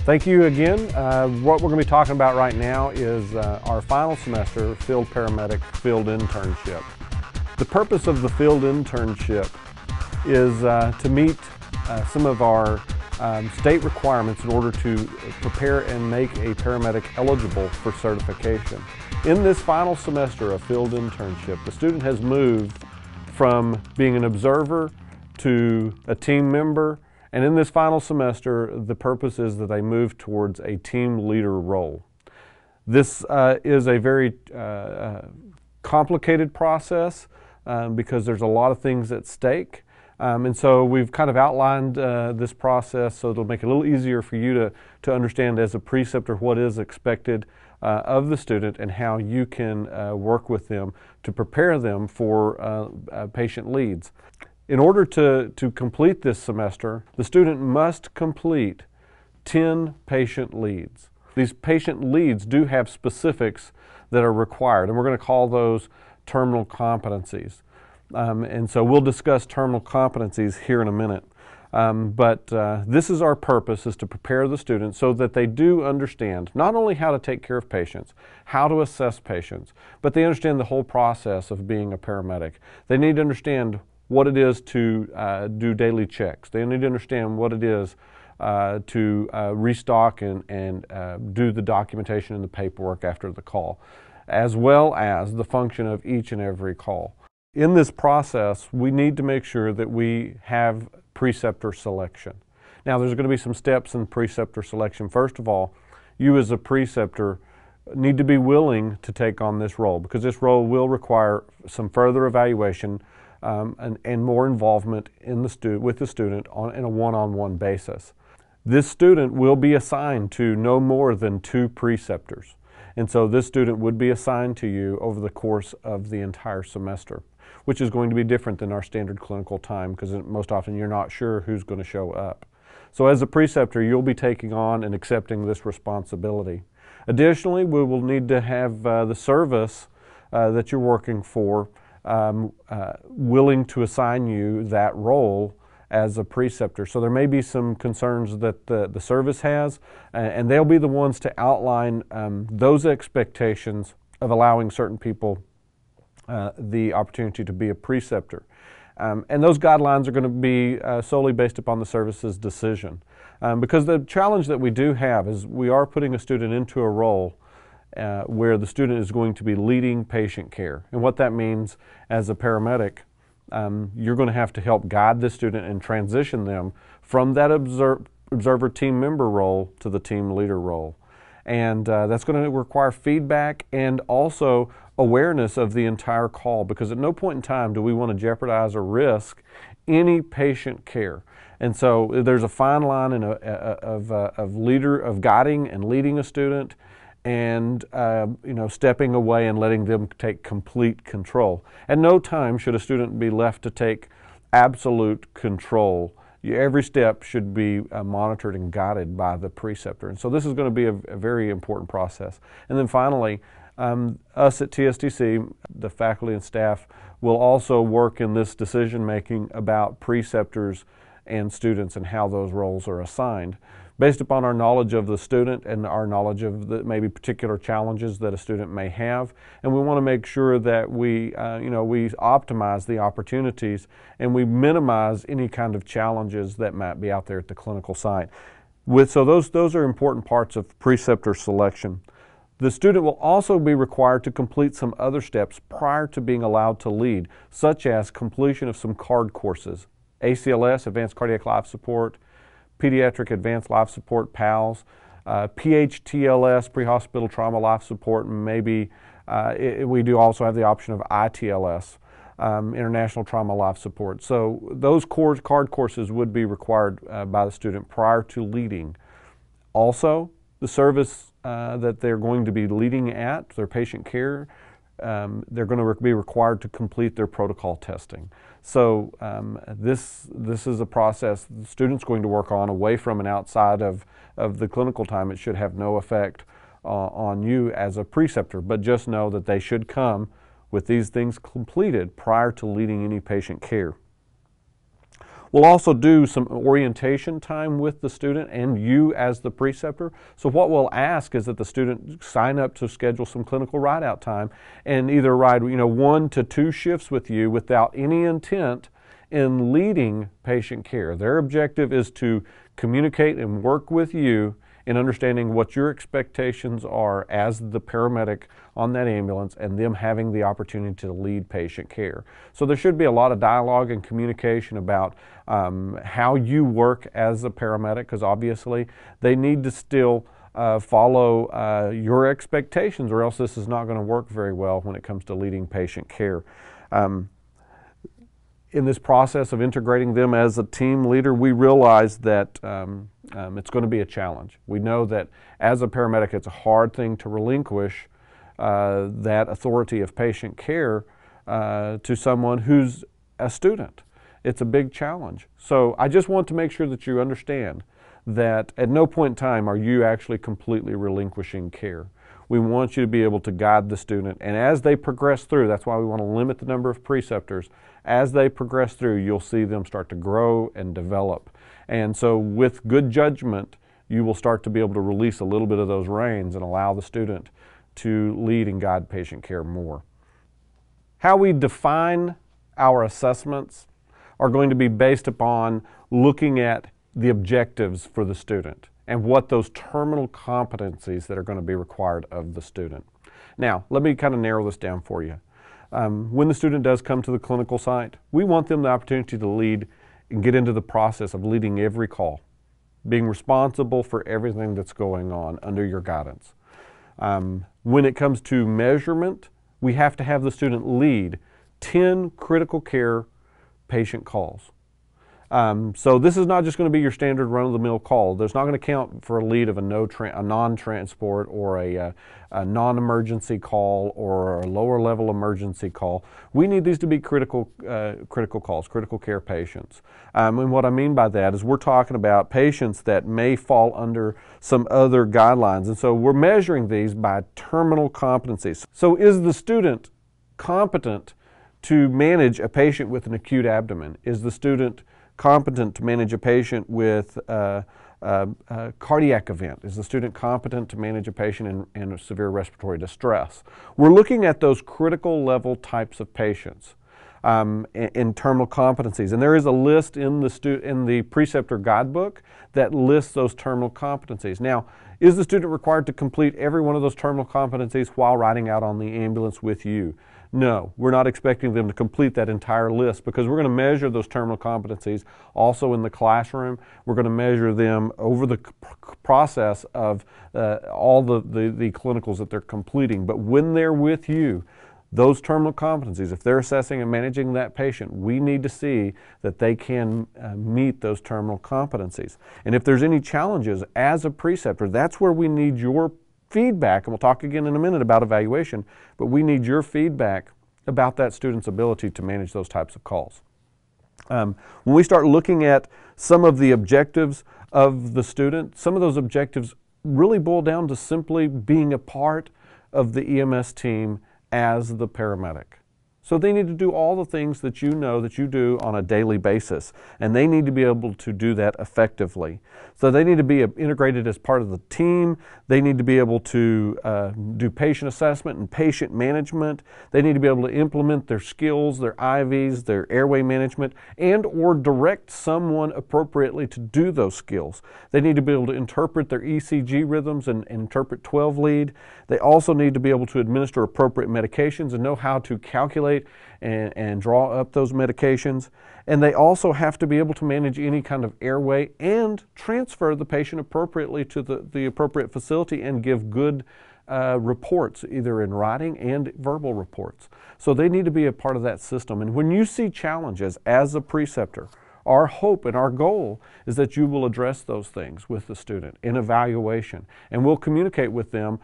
Thank you again. What we're going to be talking about right now is our final semester field paramedic field internship. The purpose of the field internship is to meet some of our state requirements in order to prepare and make a paramedic eligible for certification. In this final semester of field internship, the student has moved from being an observer to a team member, and in this final semester, the purpose is that they move towards a team leader role. This is a very complicated process because there's a lot of things at stake. And so we've kind of outlined this process so it'll make it a little easier for you to understand as a preceptor what is expected of the student and how you can work with them to prepare them for patient leads. In order to complete this semester, the student must complete 10 patient leads. These patient leads do have specifics that are required, and we're going to call those terminal competencies. And so we'll discuss terminal competencies here in a minute. But this is our purpose, is to prepare the students so that they do understand not only how to take care of patients, how to assess patients, but they understand the whole process of being a paramedic. They need to understand what it is to do daily checks. They need to understand what it is to restock and do the documentation and the paperwork after the call, as well as the function of each and every call. In this process, we need to make sure that we have preceptor selection. Now, there's going to be some steps in preceptor selection. First of all, you as a preceptor need to be willing to take on this role, because this role will require some further evaluation and more involvement in with the student in a one-on-one basis. This student will be assigned to no more than 2 preceptors, and so this student would be assigned to you over the course of the entire semester, which is going to be different than our standard clinical time, because most often you're not sure who's going to show up. So as a preceptor, you'll be taking on and accepting this responsibility. Additionally, we will need to have the service that you're working for willing to assign you that role as a preceptor. So there may be some concerns that the service has, and they'll be the ones to outline those expectations of allowing certain people the opportunity to be a preceptor. And those guidelines are going to be solely based upon the service's decision. Because the challenge that we do have is we are putting a student into a role where the student is going to be leading patient care. And what that means as a paramedic, you're going to have to help guide the student and transition them from that observer team member role to the team leader role. And that's going to require feedback and also awareness of the entire call, because at no point in time do we want to jeopardize or risk any patient care. And so there's a fine line of guiding and leading a student, and stepping away and letting them take complete control. At no time should a student be left to take absolute control. Every step should be monitored and guided by the preceptor. And so this is going to be a very important process. And then finally, us at TSTC, the faculty and staff, will also work in this decision making about preceptors and students and how those roles are assigned, based upon our knowledge of the student and our knowledge of the maybe particular challenges that a student may have. And we want to make sure that we optimize the opportunities and we minimize any kind of challenges that might be out there at the clinical site. So those are important parts of preceptor selection. The student will also be required to complete some other steps prior to being allowed to lead, such as completion of some CARD courses, ACLS, Advanced Cardiac Life Support, Pediatric Advanced Life Support, PALS, PHTLS, Pre-Hospital Trauma Life Support, and maybe we do also have the option of ITLS, International Trauma Life Support. So those CARD courses would be required by the student prior to leading. Also, the service that they're going to be leading at, their patient care, they're going to be required to complete their protocol testing. So this is a process the student's going to work on away from and outside of the clinical time. It should have no effect on you as a preceptor, but just know that they should come with these things completed prior to leading any patient care. We'll also do some orientation time with the student and you as the preceptor. So what we'll ask is that the student sign up to schedule some clinical ride-out time and either ride 1 to 2 shifts with you without any intent in leading patient care. Their objective is to communicate and work with you in understanding what your expectations are as the paramedic on that ambulance and them having the opportunity to lead patient care. So there should be a lot of dialogue and communication about how you work as a paramedic, because obviously they need to still follow your expectations, or else this is not going to work very well when it comes to leading patient care. In this process of integrating them as a team leader, we realize that it's going to be a challenge. We know that as a paramedic, it's a hard thing to relinquish that authority of patient care to someone who's a student. It's a big challenge. So I just want to make sure that you understand that at no point in time are you actually completely relinquishing care. We want you to be able to guide the student, and as they progress through, that's why we want to limit the number of preceptors. As they progress through, you'll see them start to grow and develop. And so with good judgment, you will start to be able to release a little bit of those reins and allow the student to lead and guide patient care more. How we define our assessments are going to be based upon looking at the objectives for the student and what those terminal competencies that are going to be required of the student. Now, let me kind of narrow this down for you. When the student does come to the clinical site, we want them the opportunity to lead and get into the process of leading every call, being responsible for everything that's going on under your guidance. When it comes to measurement, we have to have the student lead 10 critical care patient calls. So this is not just going to be your standard run-of-the-mill call. There's not going to count for a lead of a non-transport or a non-emergency call or a lower-level emergency call. We need these to be critical calls, critical care patients. And what I mean by that is we're talking about patients that may fall under some other guidelines. And so we're measuring these by terminal competencies. So is the student competent to manage a patient with an acute abdomen? Is the student competent to manage a patient with a cardiac event? Is the student competent to manage a patient in a severe respiratory distress? We're looking at those critical level types of patients in terminal competencies. And there is a list in the Preceptor guidebook that lists those terminal competencies. Now, is the student required to complete every one of those terminal competencies while riding out on the ambulance with you? No, we're not expecting them to complete that entire list, because we're going to measure those terminal competencies also in the classroom. We're going to measure them over the process of all the clinicals that they're completing. But when they're with you, those terminal competencies, if they're assessing and managing that patient, we need to see that they can meet those terminal competencies. And if there's any challenges as a preceptor, that's where we need your feedback, and we'll talk again in a minute about evaluation, but we need your feedback about that student's ability to manage those types of calls. When we start looking at some of the objectives of the student, some of those objectives really boil down to simply being a part of the EMS team as the paramedic. So they need to do all the things that you know that you do on a daily basis, and they need to be able to do that effectively. So they need to be integrated as part of the team. They need to be able to do patient assessment and patient management. They need to be able to implement their skills, their IVs, their airway management, and or direct someone appropriately to do those skills. They need to be able to interpret their ECG rhythms and interpret 12 lead. They also need to be able to administer appropriate medications and know how to calculate and draw up those medications. And they also have to be able to manage any kind of airway and transfer the patient appropriately to the appropriate facility and give good reports, either in writing and verbal reports. So they need to be a part of that system. And when you see challenges as a preceptor, our hope and our goal is that you will address those things with the student in evaluation. And we'll communicate with them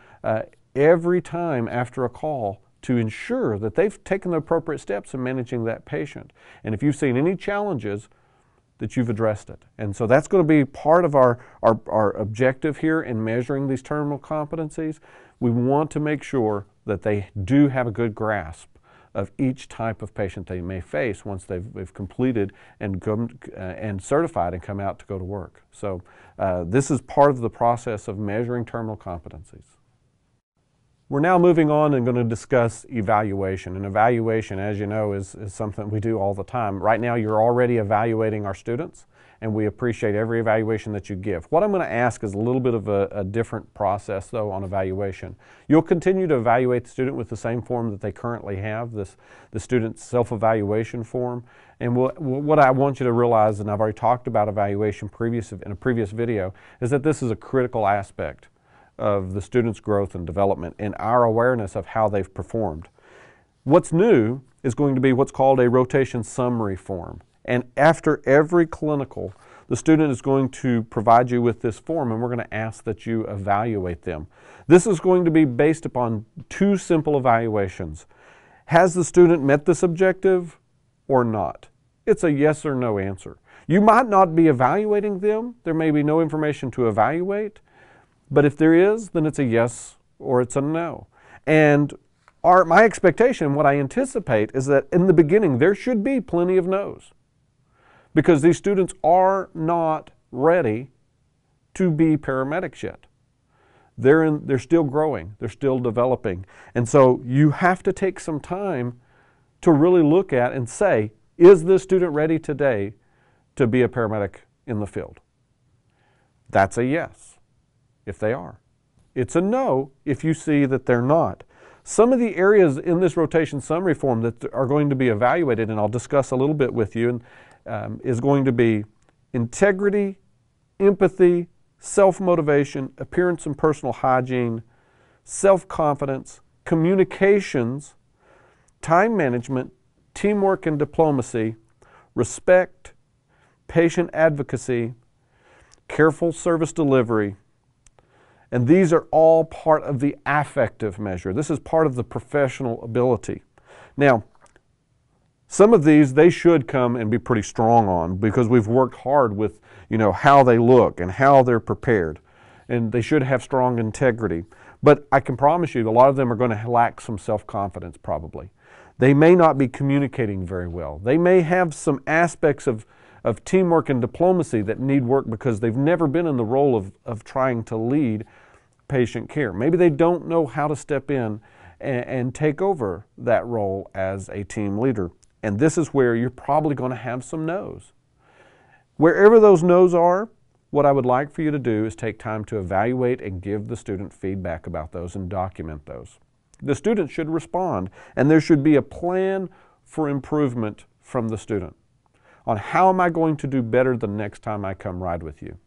every time after a call to ensure that they've taken the appropriate steps in managing that patient. And if you've seen any challenges, that you've addressed it. And so that's going to be part of our objective here in measuring these terminal competencies. We want to make sure that they do have a good grasp of each type of patient they may face once they've completed and certified and come out to go to work. So this is part of the process of measuring terminal competencies. We're now moving on and going to discuss evaluation. And evaluation, as you know, is something we do all the time. Right now, you're already evaluating our students, and we appreciate every evaluation that you give. What I'm going to ask is a little bit of a different process, though, on evaluation. You'll continue to evaluate the student with the same form that they currently have, the student self-evaluation form. And what I want you to realize, and I've already talked about evaluation in a previous video, is that this is a critical aspect of the student's growth and development and our awareness of how they've performed. What's new is going to be what's called a rotation summary form. And after every clinical, the student is going to provide you with this form, and we're going to ask that you evaluate them. This is going to be based upon two simple evaluations. Has the student met this objective or not? It's a yes or no answer. You might not be evaluating them. There may be no information to evaluate. But if there is, then it's a yes or it's a no. And my expectation, what I anticipate, is that in the beginning there should be plenty of no's, because these students are not ready to be paramedics yet. They're still growing, they're still developing. And so you have to take some time to really look at and say, is this student ready today to be a paramedic in the field? That's a yes if they are. It's a no if you see that they're not. Some of the areas in this rotation summary form that are going to be evaluated, and I'll discuss a little bit with you, is going to be integrity, empathy, self-motivation, appearance and personal hygiene, self-confidence, communications, time management, teamwork and diplomacy, respect, patient advocacy, careful service delivery. And these are all part of the affective measure. This is part of the professional ability. Now, some of these they should come and be pretty strong on, because we've worked hard with, how they look and how they're prepared. And they should have strong integrity. But I can promise you a lot of them are going to lack some self-confidence probably. They may not be communicating very well. They may have some aspects of teamwork and diplomacy that need work because they've never been in the role of trying to lead patient care. Maybe they don't know how to step in and take over that role as a team leader. And this is where you're probably going to have some no's. Wherever those no's are, what I would like for you to do is take time to evaluate and give the student feedback about those and document those. The student should respond, and there should be a plan for improvement from the student on how am I going to do better the next time I come ride with you.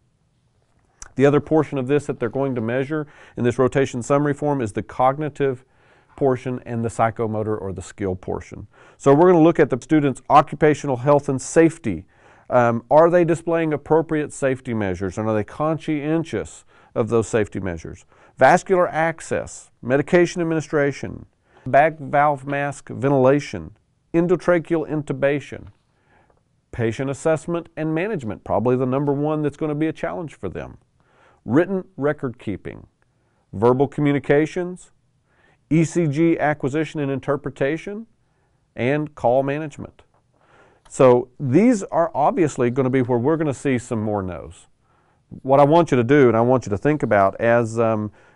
The other portion of this that they're going to measure in this rotation summary form is the cognitive portion and the psychomotor or the skill portion. So we're going to look at the student's occupational health and safety. Are they displaying appropriate safety measures, and are they conscientious of those safety measures? Vascular access, medication administration, bag valve mask ventilation, endotracheal intubation, patient assessment and management, probably the number one that's going to be a challenge for them. Written record keeping, verbal communications, ECG acquisition and interpretation, and call management. So these are obviously going to be where we're going to see some more no's. What I want you to do, and I want you to think about as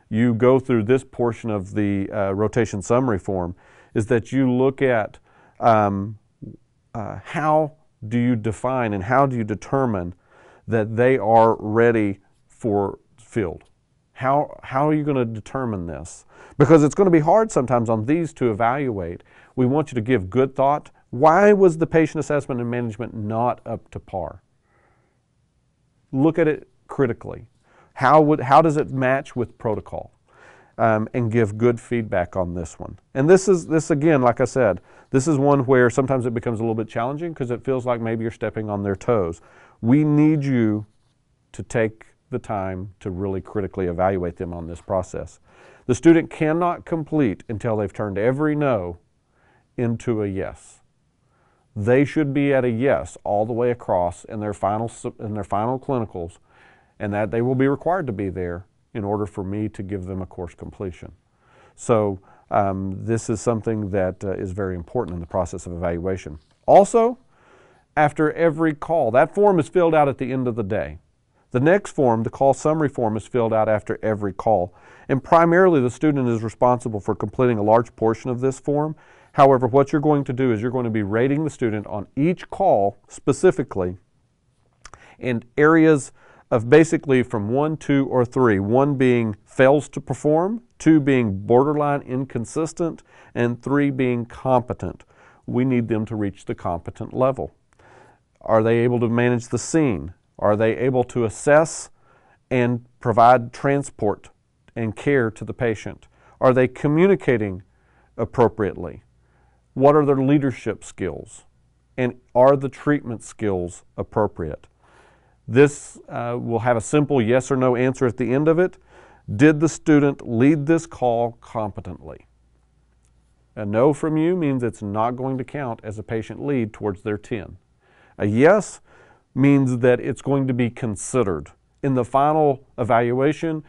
you go through this portion of the rotation summary form, is that you look at how do you define and how do you determine that they are ready for field? How are you going to determine this? Because it's going to be hard sometimes on these to evaluate. We want you to give good thought. Why was the patient assessment and management not up to par? Look at it critically. How does it match with protocol? And give good feedback on this one. And this again, like I said, this is one where sometimes it becomes a little bit challenging because it feels like maybe you're stepping on their toes. We need you to take the time to really critically evaluate them on this process. The student cannot complete until they've turned every no into a yes. They should be at a yes all the way across in their final clinicals, and that they will be required to be there in order for me to give them a course completion. So This is something that is very important in the process of evaluation. Also, after every call, that form is filled out at the end of the day. The next form, the call summary form, is filled out after every call. And primarily the student is responsible for completing a large portion of this form. However, what you're going to do is you're going to be rating the student on each call specifically in areas of basically from 1, 2, or 3. 1 being fails to perform, 2 being borderline inconsistent, and 3 being competent. We need them to reach the competent level. Are they able to manage the scene? Are they able to assess and provide transport and care to the patient? Are they communicating appropriately? What are their leadership skills? And are the treatment skills appropriate? This will have a simple yes or no answer at the end of it. Did the student lead this call competently? A no from you means it's not going to count as a patient lead towards their 10. A yes means that it's going to be considered. In the final evaluation,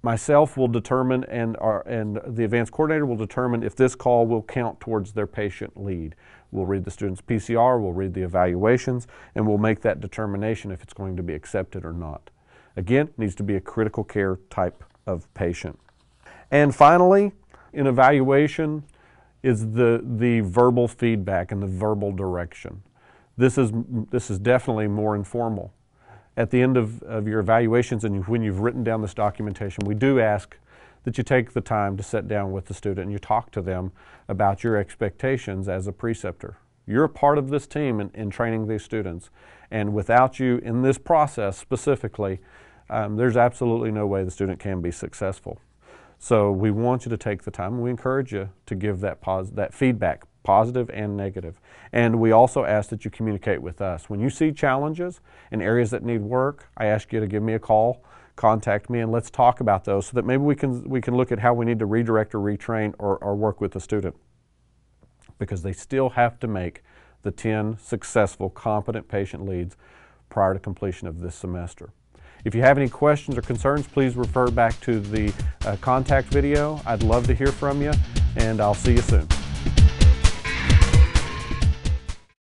myself will determine and the advanced coordinator will determine if this call will count towards their patient lead. We'll read the student's PCR, we'll read the evaluations, and we'll make that determination if it's going to be accepted or not. Again, it needs to be a critical care type of patient. And finally, in evaluation is the verbal feedback and the verbal direction. This is definitely more informal. At the end of your evaluations and when you've written down this documentation, we do ask that you take the time to sit down with the student and you talk to them about your expectations as a preceptor. You're a part of this team in training these students, and without you in this process specifically, there's absolutely no way the student can be successful. So we want you to take the time, and we encourage you to give that feedback, positive and negative. And we also ask that you communicate with us. When you see challenges and areas that need work, I ask you to give me a call, contact me, and let's talk about those so that maybe we can look at how we need to redirect or retrain or work with the student. Because they still have to make the 10 successful, competent patient leads prior to completion of this semester. If you have any questions or concerns, please refer back to the contact video. I'd love to hear from you, and I'll see you soon.